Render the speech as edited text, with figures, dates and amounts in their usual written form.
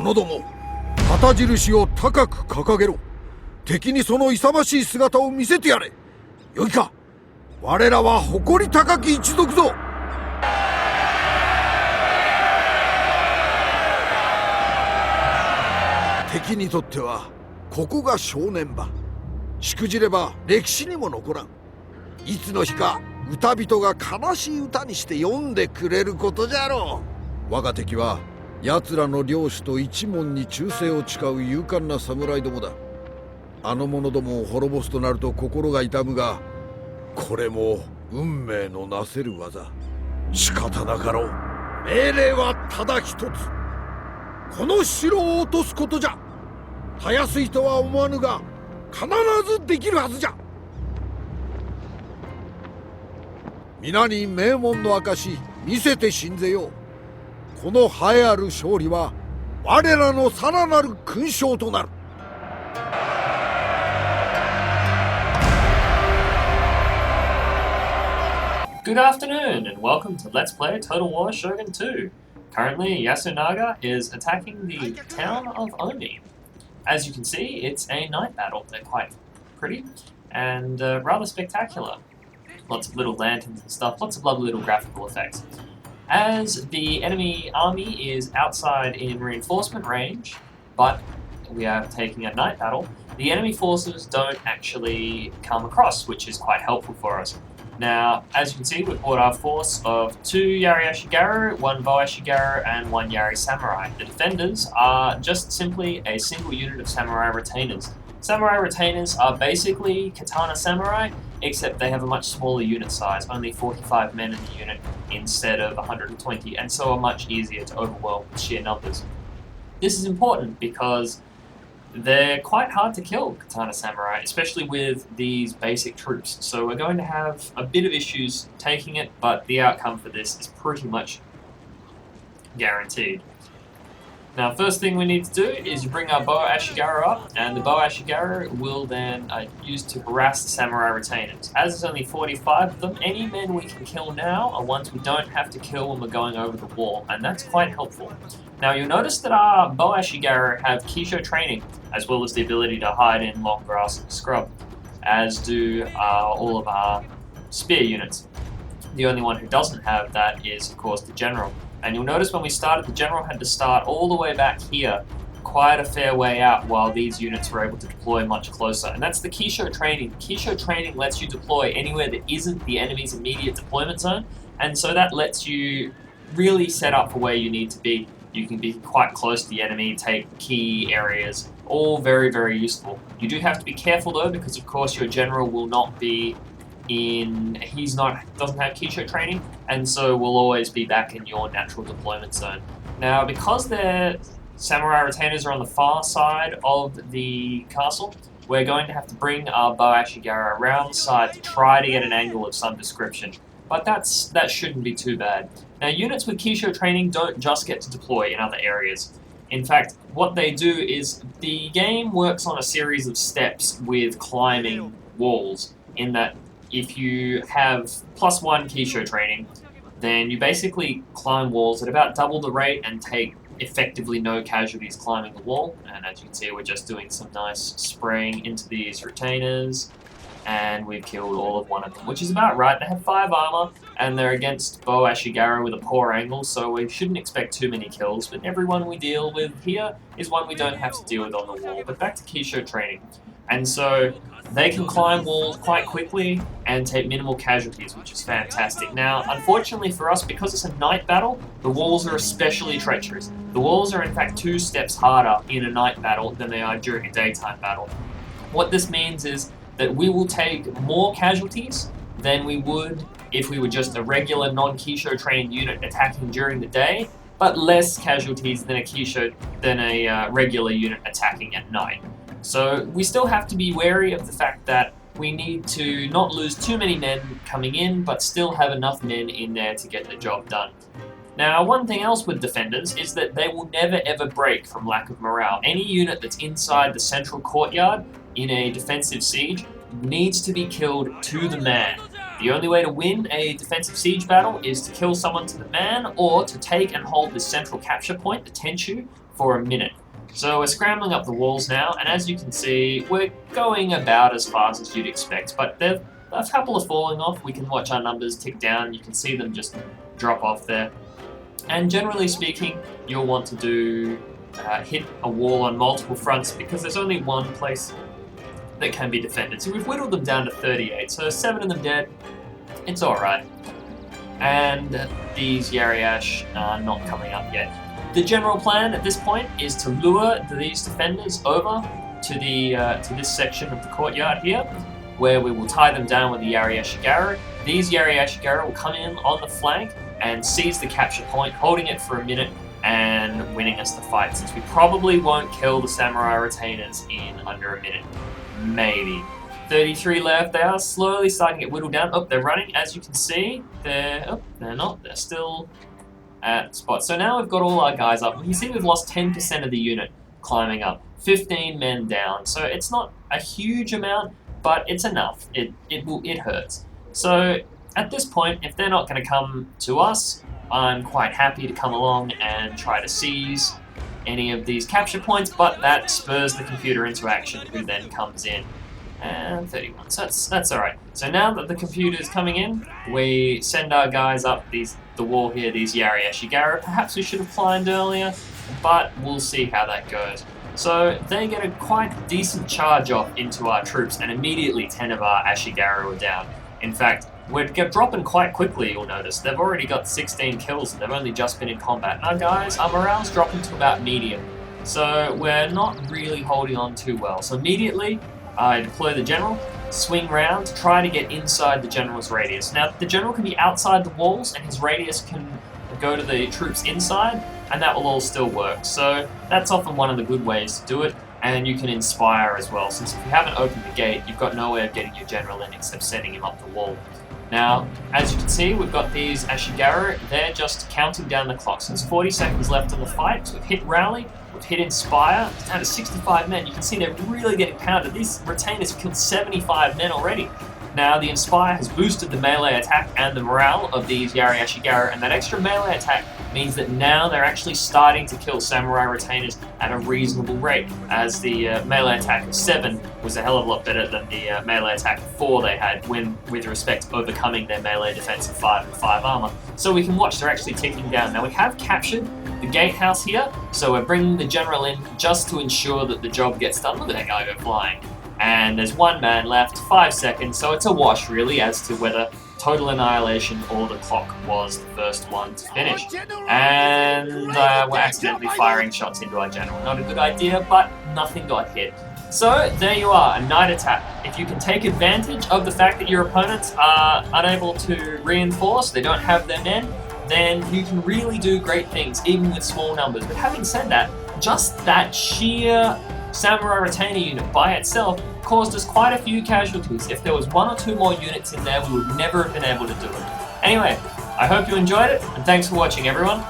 者ども、旗印を高く掲げろ。敵にその勇ましい姿を見せてやれ。よいか、我らは誇り高き一族ぞ。敵にとってはここが正念場。しくじれば歴史にも残らん。いつの日か歌人が悲しい歌にして読んでくれることじゃろう。我が敵は奴らの領主と一門に忠誠を誓う勇敢な侍どもだ。あの者どもを滅ぼすとなると心が痛むが、これも運命のなせる技。仕方なかろう。命令はただ一つ。この城を落とすことじゃ。たやすいとは思わぬが必ずできるはずじゃ。皆に名門の証見せて信ぜよう。この栄えある勝利は我らのさらなる勲章となる。Good afternoon and welcome to Let's Play Total War Shogun 2. Currently, Yasunaga is attacking the town of Omi. As you can see, it's a night battle. They're quite pretty and rather spectacular. Lots of little lanterns and stuff, lots of lovely little graphical effects. As the enemy army is outside in reinforcement range, but we are taking a night battle, the enemy forces don't actually come across, which is quite helpful for us. Now, as you can see, we've brought our force of 2 Yari Ashigaru, 1 Bo Ashigaru, and 1 Yari Samurai. The defenders are just simply a single unit of Samurai retainers. Samurai retainers are basically Katana Samurai, except they have a much smaller unit size, only 45 men in the unit instead of 120, and so are much easier to overwhelm with sheer numbers. This is important because they're quite hard to kill, Katana Samurai, especially with these basic troops. So we're going to have a bit of issues taking it, but the outcome for this is pretty much guaranteed. Now, first thing we need to do is bring our Bo Ashigaru up, and the Bo Ashigaru will then use to harass the Samurai retainers. As there's only 45 of them, any men we can kill now are ones we don't have to kill when we're going over the wall, and that's quite helpful. Now, you'll notice that our Bo Ashigaru have Kisho training, as well as the ability to hide in long grass and scrub, as do all of our spear units. The only one who doesn't have that is, of course, the General. And you'll notice when we started, the General had to start all the way back here, quite a fair way out, while these units were able to deploy much closer. And that's the Kisho training. Kisho training lets you deploy anywhere that isn't the enemy's immediate deployment zone, and so that lets you really set up for where you need to be. You can be quite close to the enemy, take key areas, all very, very useful. You do have to be careful though, because of course your General will not be doesn't have Kisho training, and so will always be back in your natural deployment zone. Now, because their Samurai retainers are on the far side of the castle, we're going to have to bring our Bo Ashigaru around the side to try to get an angle of some description. But that shouldn't be too bad. Now, units with Kisho training don't just get to deploy in other areas. In fact, what they do is the game works on a series of steps with climbing walls, in that if you have +1 Kisho training, then you basically climb walls at about double the rate and take effectively no casualties climbing the wall. And as you can see, we're just doing some nice spraying into these retainers, and we've killed all of one of them, which is about right. They have 5 armor, and they're against Bo Ashigaru with a poor angle, so we shouldn't expect too many kills, but everyone we deal with here is one we don't have to deal with on the wall. But back to Kisho training. And so they can climb walls quite quickly and take minimal casualties, which is fantastic. Now, unfortunately for us, because it's a night battle, the walls are especially treacherous. The walls are in fact 2 steps harder in a night battle than they are during a daytime battle. What this means is that we will take more casualties than we would if we were just a regular non-Kisho trained unit attacking during the day, but less casualties than a regular unit attacking at night. So we still have to be wary of the fact that we need to not lose too many men coming in, but still have enough men in there to get the job done. Now, one thing else with defenders is that they will never ever break from lack of morale. Any unit that's inside the central courtyard in a defensive siege needs to be killed to the man. The only way to win a defensive siege battle is to kill someone to the man, or to take and hold the central capture point, the Tenshu, for a minute. So we're scrambling up the walls now, and as you can see, we're going about as fast as you'd expect, but there's a couple are falling off. We can watch our numbers tick down. You can see them just drop off there. And generally speaking, you'll want to do hit a wall on multiple fronts because there's only one place that can be defended. So we've whittled them down to 38, so 7 of them dead. It's alright. And these Yariash are not coming up yet. The general plan at this point is to lure these defenders over to this section of the courtyard here, where we will tie them down with the Yariashigara. These Yariashigara will come in on the flank and seize the capture point, holding it for a minute and winning us the fight, since we probably won't kill the samurai retainers in under a minute. Maybe. 33 left. They are slowly starting to get whittled down. Oh, they're running. As you can see, they're not. They're still at spot. So now we've got all our guys up. You can see we've lost 10% of the unit climbing up. 15 men down. So it's not a huge amount, but it's enough. It hurts. So at this point, if they're not going to come to us, I'm quite happy to come along and try to seize any of these capture points, but that spurs the computer into action, who then comes in. And 31, so that's alright. So now that the computer is coming in, we send our guys up the wall here, these Yariashigara. Perhaps we should have climbed earlier, but we'll see how that goes. So they get a quite decent charge off into our troops, and immediately 10 of our Ashigara are down. In fact, we're dropping quite quickly, you'll notice. They've already got 16 kills, and they've only just been in combat. Now guys, our morale's dropping to about medium. So we're not really holding on too well. So immediately, I deploy the general, swing round to try to get inside the general's radius. Now, the general can be outside the walls, and his radius can go to the troops inside, and that will all still work. So that's often one of the good ways to do it, and you can inspire as well, since if you haven't opened the gate, you've got no way of getting your general in except sending him up the wall. Now, as you can see, we've got these Ashigara, they're just counting down the clock. So there's 40 seconds left in the fight, so we've hit rally, we've hit inspire, it's down to 65 men. You can see they're really getting pounded. These retainers have killed 75 men already. Now, the inspire has boosted the melee attack and the morale of these Yariashigara, and that extra melee attack means that now they're actually starting to kill samurai retainers at a reasonable rate, as the melee attack of 7 was a hell of a lot better than the melee attack of 4 they had with respect to overcoming their melee defense of 5 and 5 armor. So we can watch they're actually ticking down. Now, we have captured the gatehouse here, so we're bringing the general in just to ensure that the job gets done. Look at that guy go flying. And there's 1 man left, 5 seconds, so it's a wash really as to whether total annihilation or the clock was the first one to finish. And we're accidentally firing shots into our general. Not a good idea, but nothing got hit. So there you are, a night attack. If you can take advantage of the fact that your opponents are unable to reinforce, they don't have their men, then you can really do great things, even with small numbers. But having said that, just that sheer samurai retainer unit by itself caused us quite a few casualties. If there was 1 or 2 more units in there, we would never have been able to do it. Anyway, I hope you enjoyed it, and thanks for watching, everyone.